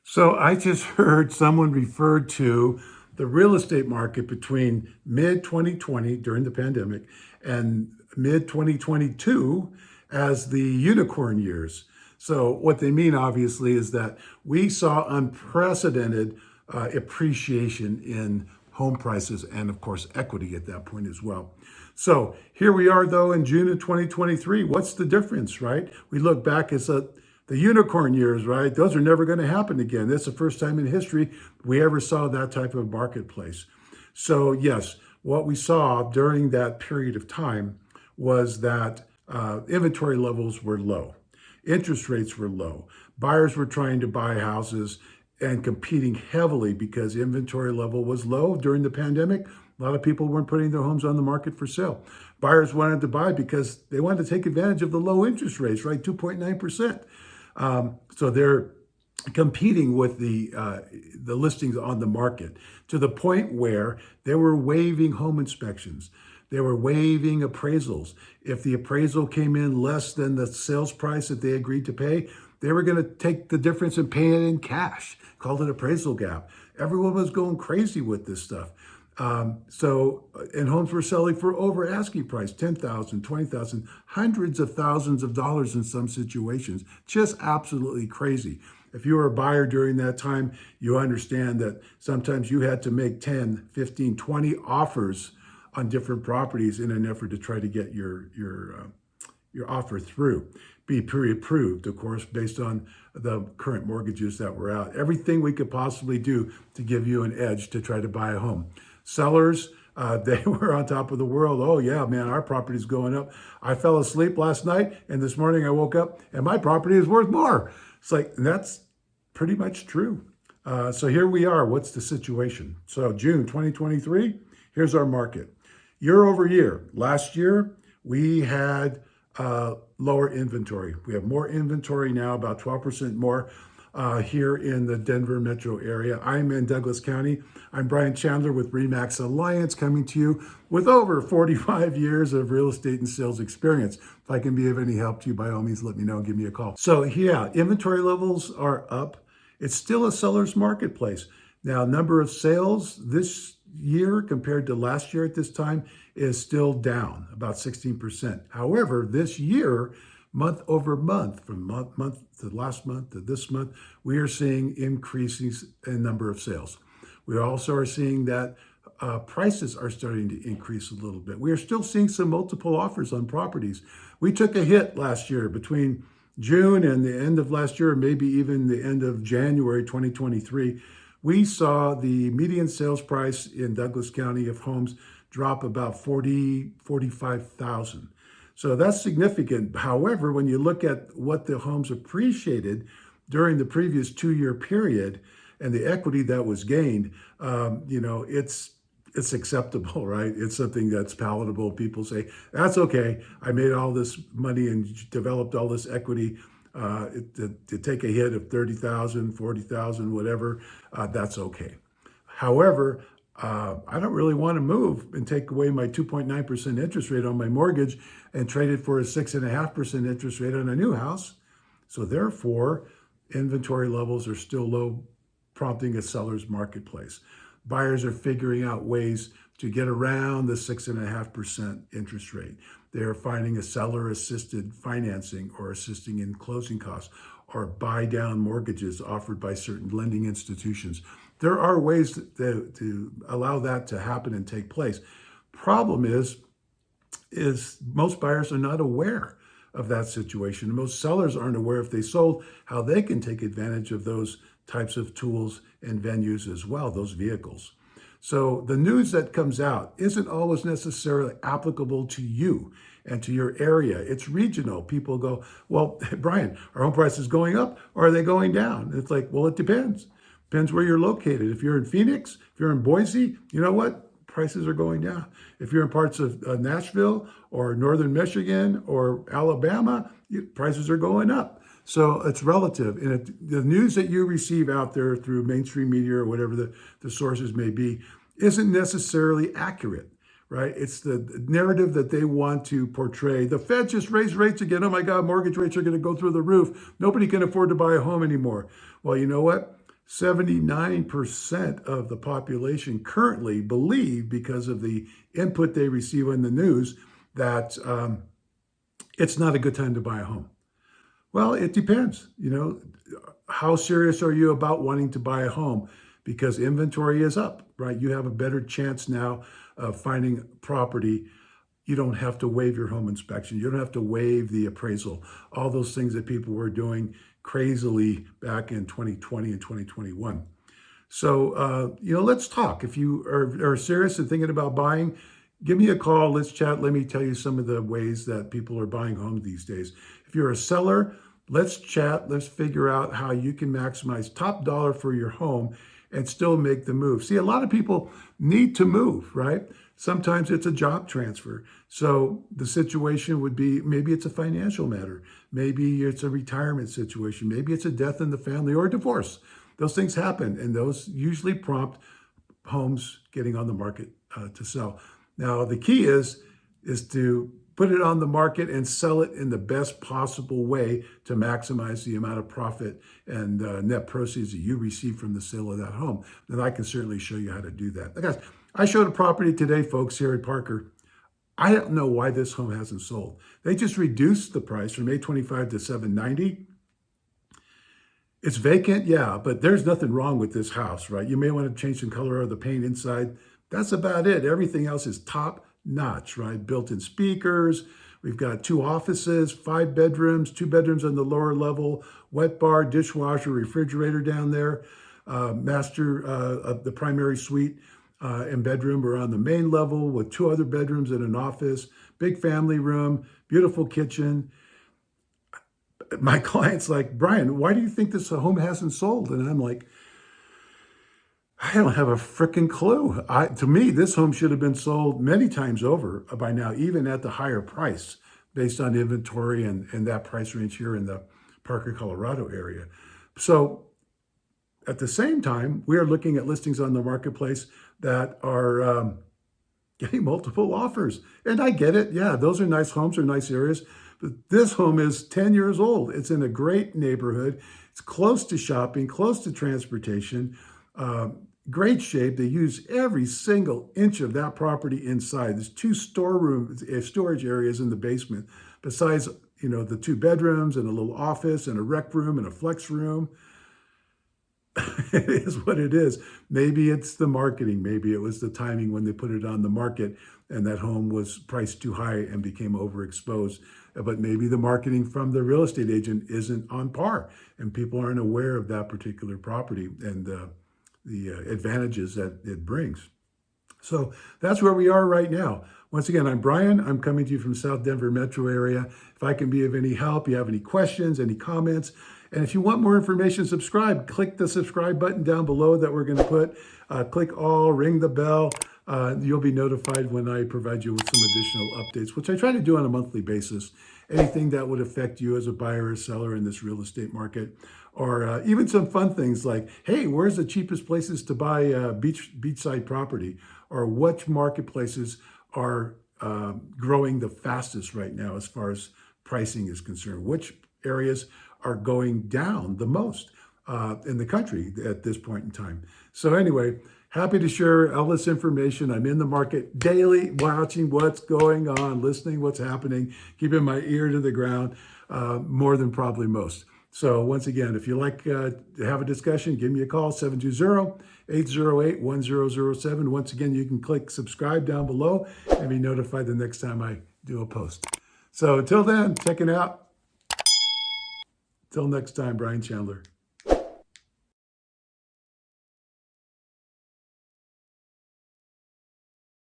So I just heard someone refer to the real estate market between mid 2020 during the pandemic and mid 2022 as the unicorn years. So what they mean obviously is that we saw unprecedented appreciation in home prices and of course equity at that point as well. So here we are though in June of 2023. What's the difference, right? We look back as the unicorn years, right? Those are never going to happen again. That's the first time in history we ever saw that type of marketplace. So, yes, what we saw during that period of time was that inventory levels were low, interest rates were low, buyers were trying to buy houses and competing heavily because inventory level was low during the pandemic. A lot of people weren't putting their homes on the market for sale. Buyers wanted to buy because they wanted to take advantage of the low interest rates, right? 2.9%. So they're competing with the listings on the market to the point where they were waiving home inspections. They were waiving appraisals. If the appraisal came in less than the sales price that they agreed to pay, they were going to take the difference and pay it in cash, called it appraisal gap. Everyone was going crazy with this stuff. And homes were selling for over asking price, 10,000, 20,000, hundreds of thousands of dollars in some situations. Just absolutely crazy. If you were a buyer during that time, you understand that sometimes you had to make 10, 15, 20 offers on different properties in an effort to try to get your offer through, be pre-approved, of course, based on the current mortgages that were out. Everything we could possibly do to give you an edge to try to buy a home. Sellers, they were on top of the world. Oh yeah, man, our property's going up. I fell asleep last night and this morning I woke up and my property is worth more. It's like, and that's pretty much true. So here we are. What's the situation? So June 2023, here's our market. Year over year, last year we had lower inventory. We have more inventory now, about 12% more here in the Denver metro area. I'm in Douglas County. I'm Brian Chandler with REMAX Alliance, coming to you with over 45 years of real estate and sales experience. If I can be of any help to you, by all means, let me know and give me a call. So yeah, inventory levels are up. It's still a seller's marketplace. Now, number of sales this year compared to last year at this time is still down about 16%. However, this year, month over month, from month to last month to this month, we are seeing increases in number of sales. We also are seeing that prices are starting to increase a little bit. We are still seeing some multiple offers on properties. We took a hit last year between June and the end of last year, maybe even the end of January 2023. We saw the median sales price in Douglas County of homes drop about 45,000. So that's significant. However, when you look at what the homes appreciated during the previous 2-year period and the equity that was gained, it's acceptable, right? It's something that's palatable. People say, that's okay. I made all this money and developed all this equity. To take a hit of 30,000, 40,000, whatever, that's okay. However, I don't really want to move and take away my 2.9% interest rate on my mortgage and trade it for a 6.5% interest rate on a new house. So therefore, inventory levels are still low, prompting a seller's marketplace. Buyers are figuring out ways to get around the 6.5% interest rate. They're finding a seller-assisted financing or assisting in closing costs or buy-down mortgages offered by certain lending institutions. There are ways to allow that to happen and take place. Problem is most buyers are not aware of that situation. Most sellers aren't aware, if they sold, how they can take advantage of those types of tools and venues as well, those vehicles. So the news that comes out isn't always necessarily applicable to you and to your area. It's regional. People go, well, Brian, are home prices going up or are they going down? It's like, well, it depends. Depends where you're located. If you're in Phoenix, if you're in Boise, you know what? Prices are going down. If you're in parts of Nashville or northern Michigan or Alabama, prices are going up. So it's relative. And the news that you receive out there through mainstream media or whatever the sources may be isn't necessarily accurate, right? It's the narrative that they want to portray. The Fed just raised rates again. Oh my God, mortgage rates are going to go through the roof. Nobody can afford to buy a home anymore. Well, you know what? 79% of the population currently believe, because of the input they receive in the news, that it's not a good time to buy a home. Well, it depends. How serious are you about wanting to buy a home? Because inventory is up, right? You have a better chance now of finding property. You don't have to waive your home inspection. You don't have to waive the appraisal. All those things that people were doing crazily back in 2020 and 2021. So, let's talk. If you are serious and thinking about buying, give me a call. Let's chat. Let me tell you some of the ways that people are buying homes these days. If you're a seller, let's chat. Let's figure out how you can maximize top dollar for your home and still make the move. See, a lot of people need to move, right? Sometimes it's a job transfer. So the situation would be, maybe it's a financial matter. Maybe it's a retirement situation. Maybe it's a death in the family or a divorce. Those things happen, and those usually prompt homes getting on the market to sell. Now, the key is to put it on the market and sell it in the best possible way to maximize the amount of profit and net proceeds that you receive from the sale of that home. And I can certainly show you how to do that. Guys, I showed a property today, folks, here at Parker. I don't know why this home hasn't sold. They just reduced the price from $825 to $790. It's vacant, yeah, but there's nothing wrong with this house, right? You may want to change some color of the paint inside. That's about it. Everything else is top notch, right? Built-in speakers. We've got 2 offices, 5 bedrooms, 2 bedrooms on the lower level, wet bar, dishwasher, refrigerator down there. Master of the primary suite and bedroom are on the main level with 2 other bedrooms and an office, big family room, beautiful kitchen. My client's like, Brian, why do you think this home hasn't sold? And I'm like, I don't have a freaking clue. To me, this home should have been sold many times over by now, even at the higher price, based on inventory and that price range here in the Parker, Colorado area. So at the same time, we are looking at listings on the marketplace that are getting multiple offers. And I get it. Yeah, those are nice homes or nice areas. But this home is 10 years old. It's in a great neighborhood. It's close to shopping, close to transportation. Great shape. They use every single inch of that property inside. There's 2 storage areas in the basement, besides, the 2 bedrooms and a little office and a rec room and a flex room. It is what it is. Maybe it's the marketing. Maybe it was the timing when they put it on the market and that home was priced too high and became overexposed. But maybe the marketing from the real estate agent isn't on par and people aren't aware of that particular property and the advantages that it brings. So that's where we are right now. Once again, I'm Brian. I'm coming to you from South Denver metro area. If I can be of any help, you have any questions, any comments, and if you want more information, subscribe. Click the subscribe button down below that we're going to put. Click all, ring the bell. You'll be notified when I provide you with some additional updates, which I try to do on a monthly basis. Anything that would affect you as a buyer or seller in this real estate market, or even some fun things like, hey, where's the cheapest places to buy beachside property, or which marketplaces are growing the fastest right now as far as pricing is concerned, which areas are going down the most in the country at this point in time. So anyway, happy to share all this information. I'm in the market daily, watching what's going on, listening what's happening, keeping my ear to the ground, more than probably most. So once again, if you like to have a discussion, give me a call, 720-808-1007. Once again, you can click subscribe down below and be notified the next time I do a post. So until then, check it out. Till next time, Brian Chandler.